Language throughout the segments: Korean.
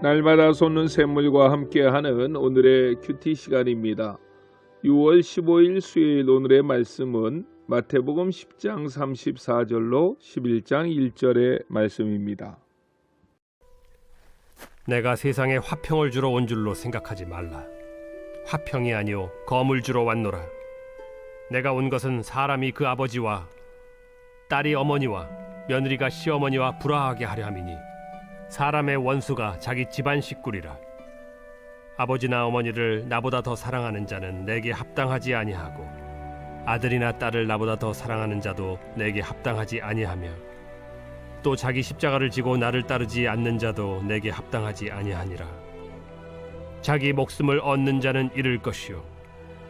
날마다 솟는 샘물과 함께하는 오늘의 큐티 시간입니다. 6월 15일 수요일 오늘의 말씀은 마태복음 10장 34절로 11장 1절의 말씀입니다. 내가 세상에 화평을 주러 온 줄로 생각하지 말라. 화평이 아니요 검을 주러 왔노라. 내가 온 것은 사람이 그 아버지와 딸이 어머니와 며느리가 시어머니와 불화하게 하려 함이니 사람의 원수가 자기 집안 식구리라. 아버지나 어머니를 나보다 더 사랑하는 자는 내게 합당하지 아니하고 아들이나 딸을 나보다 더 사랑하는 자도 내게 합당하지 아니하며 또 자기 십자가를 지고 나를 따르지 않는 자도 내게 합당하지 아니하니라. 자기 목숨을 얻는 자는 잃을 것이요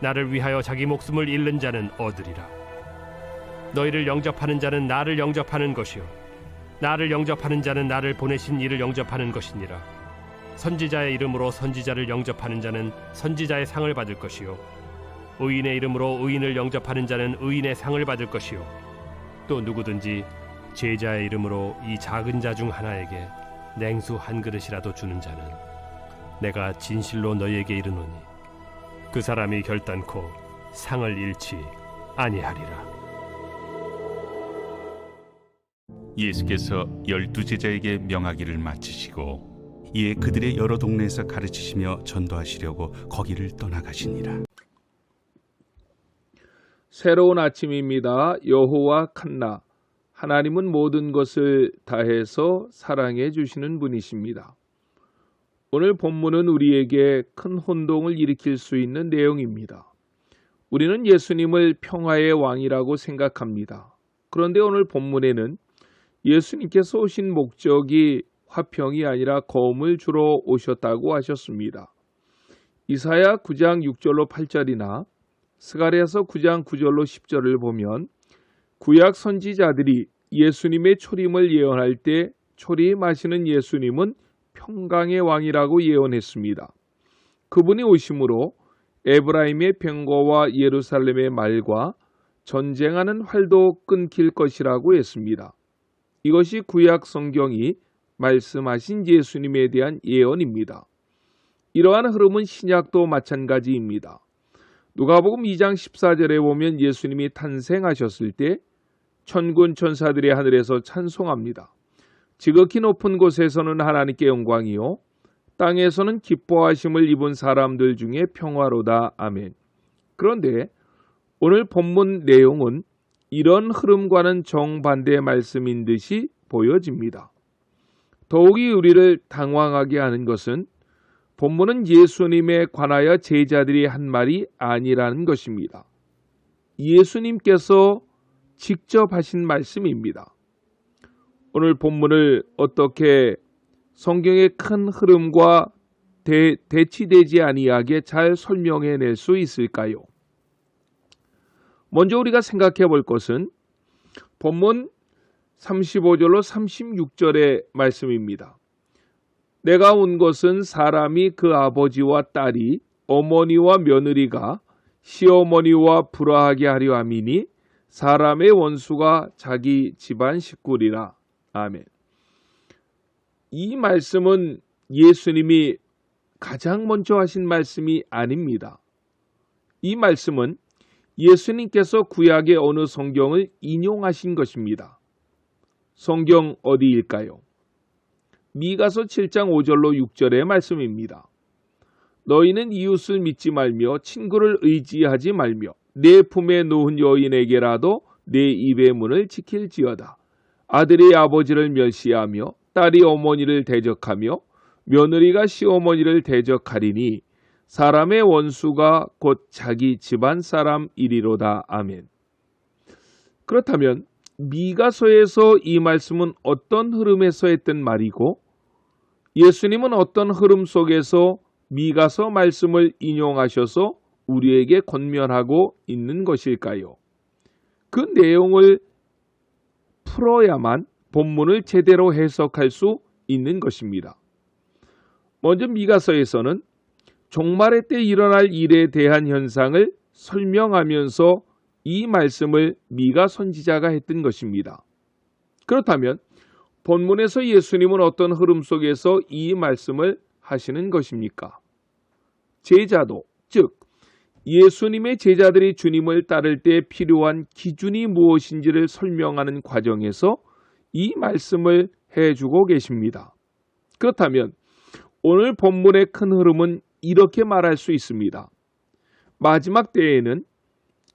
나를 위하여 자기 목숨을 잃는 자는 얻으리라. 너희를 영접하는 자는 나를 영접하는 것이요 나를 영접하는 자는 나를 보내신 이를 영접하는 것이니라. 선지자의 이름으로 선지자를 영접하는 자는 선지자의 상을 받을 것이요 의인의 이름으로 의인을 영접하는 자는 의인의 상을 받을 것이요 또 누구든지 제자의 이름으로 이 작은 자 중 하나에게 냉수 한 그릇이라도 주는 자는 내가 진실로 너희에게 이르노니 그 사람이 결단코 상을 잃지 아니하리라. 예수께서 12제자에게 명하기를 마치시고 이에 그들의 여러 동네에서 가르치시며 전도하시려고 거기를 떠나가시니라. 새로운 아침입니다. 여호와 칸나. 하나님은 모든 것을 다해서 사랑해 주시는 분이십니다. 오늘 본문은 우리에게 큰 혼동을 일으킬 수 있는 내용입니다. 우리는 예수님을 평화의 왕이라고 생각합니다. 그런데 오늘 본문에는 예수님께서 오신 목적이 화평이 아니라 검을 주러 오셨다고 하셨습니다. 이사야 9장 6절로 8절이나 스가랴서 9장 9절로 10절을 보면 구약 선지자들이 예수님의 초림을 예언할 때 초림하시는 예수님은 평강의 왕이라고 예언했습니다. 그분이 오심으로 에브라임의 병거와 예루살렘의 말과 전쟁하는 활도 끊길 것이라고 했습니다. 이것이 구약 성경이 말씀하신 예수님에 대한 예언입니다. 이러한 흐름은 신약도 마찬가지입니다. 누가복음 2장 14절에 보면 예수님이 탄생하셨을 때 천군 천사들이 하늘에서 찬송합니다. 지극히 높은 곳에서는 하나님께 영광이요 땅에서는 기뻐하심을 입은 사람들 중에 평화로다. 아멘. 그런데 오늘 본문 내용은 이런 흐름과는 정반대의 말씀인 듯이 보여집니다. 더욱이 우리를 당황하게 하는 것은 본문은 예수님에 관하여 제자들이 한 말이 아니라는 것입니다. 예수님께서 직접 하신 말씀입니다. 오늘 본문을 어떻게 성경의 큰 흐름과 대치되지 아니하게 잘 설명해낼 수 있을까요? 먼저 우리가 생각해 볼 것은 본문 35절로 36절의 말씀입니다. 내가 온 것은 사람이 그 아버지와 딸이 어머니와 며느리가 시어머니와 불화하게 하려 함이니 사람의 원수가 자기 집안 식구리라. 아멘. 이 말씀은 예수님이 가장 먼저 하신 말씀이 아닙니다. 이 말씀은 예수님께서 구약의 어느 성경을 인용하신 것입니다. 성경 어디일까요? 미가서 7장 5절로 6절의 말씀입니다. 너희는 이웃을 믿지 말며 친구를 의지하지 말며 내 품에 놓은 여인에게라도 내 입의 문을 지킬지어다. 아들이 아버지를 멸시하며 딸이 어머니를 대적하며 며느리가 시어머니를 대적하리니 사람의 원수가 곧 자기 집안 사람이리로다. 아멘. 그렇다면 미가서에서 이 말씀은 어떤 흐름에서 했던 말이고 예수님은 어떤 흐름 속에서 미가서 말씀을 인용하셔서 우리에게 권면하고 있는 것일까요? 그 내용을 풀어야만 본문을 제대로 해석할 수 있는 것입니다. 먼저 미가서에서는 종말의 때 일어날 일에 대한 현상을 설명하면서 이 말씀을 미가 선지자가 했던 것입니다. 그렇다면 본문에서 예수님은 어떤 흐름 속에서 이 말씀을 하시는 것입니까? 제자도, 즉 예수님의 제자들이 주님을 따를 때 필요한 기준이 무엇인지를 설명하는 과정에서 이 말씀을 해주고 계십니다. 그렇다면 오늘 본문의 큰 흐름은 이렇게 말할 수 있습니다. 마지막 때에는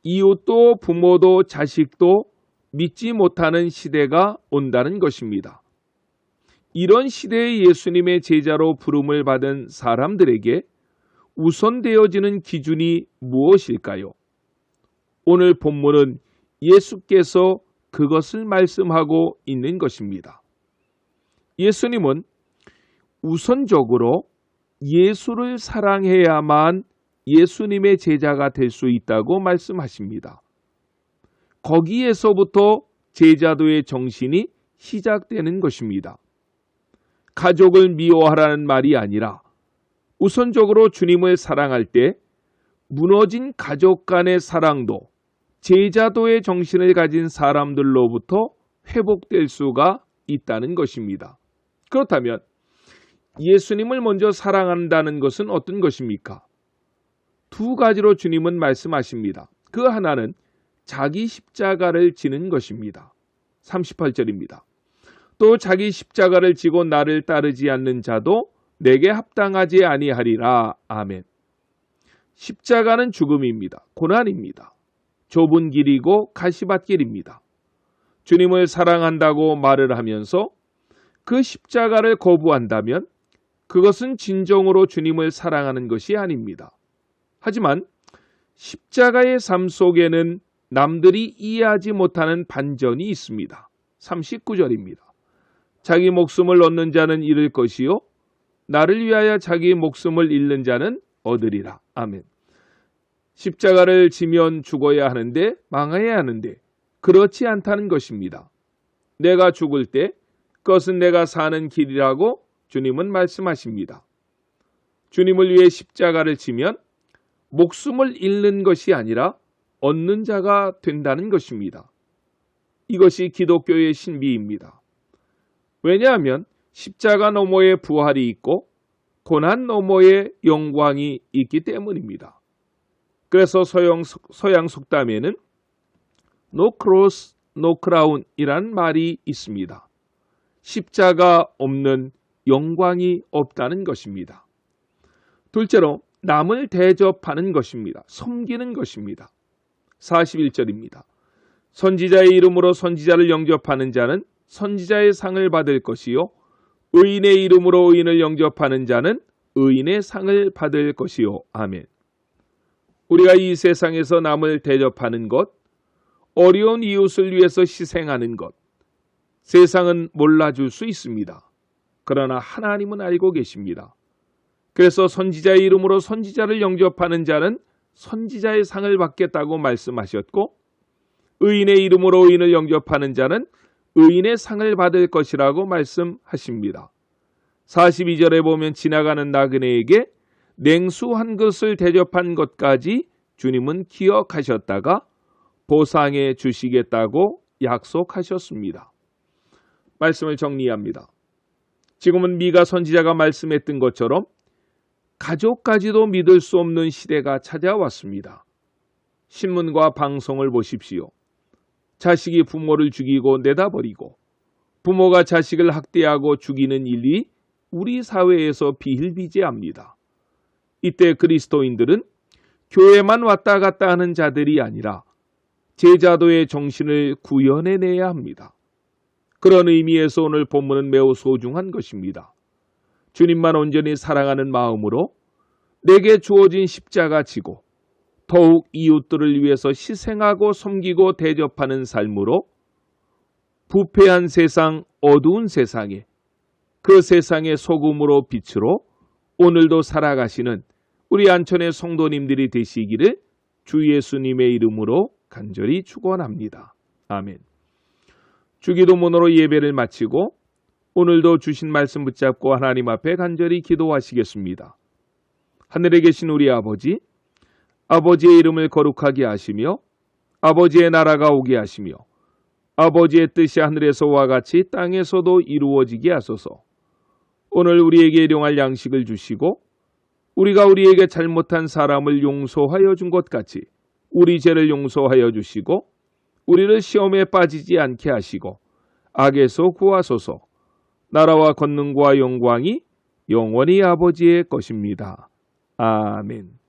이웃도 부모도 자식도 믿지 못하는 시대가 온다는 것입니다. 이런 시대에 예수님의 제자로 부름을 받은 사람들에게 우선되어지는 기준이 무엇일까요? 오늘 본문은 예수께서 그것을 말씀하고 있는 것입니다. 예수님은 우선적으로 예수를 사랑해야만 예수님의 제자가 될 수 있다고 말씀하십니다. 거기에서부터 제자도의 정신이 시작되는 것입니다. 가족을 미워하라는 말이 아니라 우선적으로 주님을 사랑할 때 무너진 가족 간의 사랑도 제자도의 정신을 가진 사람들로부터 회복될 수가 있다는 것입니다. 그렇다면 예수님을 먼저 사랑한다는 것은 어떤 것입니까? 두 가지로 주님은 말씀하십니다. 그 하나는 자기 십자가를 지는 것입니다. 38절입니다. 또 자기 십자가를 지고 나를 따르지 않는 자도 내게 합당하지 아니하리라. 아멘. 십자가는 죽음입니다. 고난입니다. 좁은 길이고 가시밭길입니다. 주님을 사랑한다고 말을 하면서 그 십자가를 거부한다면 그것은 진정으로 주님을 사랑하는 것이 아닙니다. 하지만 십자가의 삶 속에는 남들이 이해하지 못하는 반전이 있습니다. 39절입니다. 자기 목숨을 얻는 자는 잃을 것이요 나를 위하여 자기 목숨을 잃는 자는 얻으리라. 아멘. 십자가를 지면 죽어야 하는데 망해야 하는데 그렇지 않다는 것입니다. 내가 죽을 때 그것은 내가 사는 길이라고 주님은 말씀하십니다. 주님을 위해 십자가를 지면 목숨을 잃는 것이 아니라 얻는 자가 된다는 것입니다. 이것이 기독교의 신비입니다. 왜냐하면 십자가 너머에 부활이 있고 고난 너머에 영광이 있기 때문입니다. 그래서 서양 속담에는 No cross, no crown 이란 말이 있습니다. 십자가 없는 영광이 없다는 것입니다. 둘째로 남을 대접하는 것입니다. 섬기는 것입니다. 41절입니다. 선지자의 이름으로 선지자를 영접하는 자는 선지자의 상을 받을 것이요 의인의 이름으로 의인을 영접하는 자는 의인의 상을 받을 것이요. 아멘. 우리가 이 세상에서 남을 대접하는 것, 어려운 이웃을 위해서 희생하는 것, 세상은 몰라줄 수 있습니다. 그러나 하나님은 알고 계십니다. 그래서 선지자의 이름으로 선지자를 영접하는 자는 선지자의 상을 받겠다고 말씀하셨고 의인의 이름으로 의인을 영접하는 자는 의인의 상을 받을 것이라고 말씀하십니다. 42절에 보면 지나가는 나그네에게 냉수 한 그릇을 대접한 것까지 주님은 기억하셨다가 보상해 주시겠다고 약속하셨습니다. 말씀을 정리합니다. 지금은 미가 선지자가 말씀했던 것처럼 가족까지도 믿을 수 없는 시대가 찾아왔습니다. 신문과 방송을 보십시오. 자식이 부모를 죽이고 내다버리고 부모가 자식을 학대하고 죽이는 일이 우리 사회에서 비일비재합니다. 이때 그리스도인들은 교회만 왔다 갔다 하는 자들이 아니라 제자도의 정신을 구현해내야 합니다. 그런 의미에서 오늘 본문은 매우 소중한 것입니다. 주님만 온전히 사랑하는 마음으로 내게 주어진 십자가 지고 더욱 이웃들을 위해서 희생하고 섬기고 대접하는 삶으로 부패한 세상, 어두운 세상에 그 세상의 소금으로 빛으로 오늘도 살아가시는 우리 안천의 성도님들이 되시기를 주 예수님의 이름으로 간절히 축원합니다. 아멘. 주기도문으로 예배를 마치고 오늘도 주신 말씀 붙잡고 하나님 앞에 간절히 기도하시겠습니다. 하늘에 계신 우리 아버지, 아버지의 이름을 거룩하게 하시며 아버지의 나라가 오게 하시며 아버지의 뜻이 하늘에서와 같이 땅에서도 이루어지게 하소서. 오늘 우리에게 일용할 양식을 주시고 우리가 우리에게 잘못한 사람을 용서하여 준 것 같이 우리 죄를 용서하여 주시고 우리를 시험에 빠지지 않게 하시고 악에서 구하소서. 나라와 권능과 영광이 영원히 아버지의 것입니다. 아멘.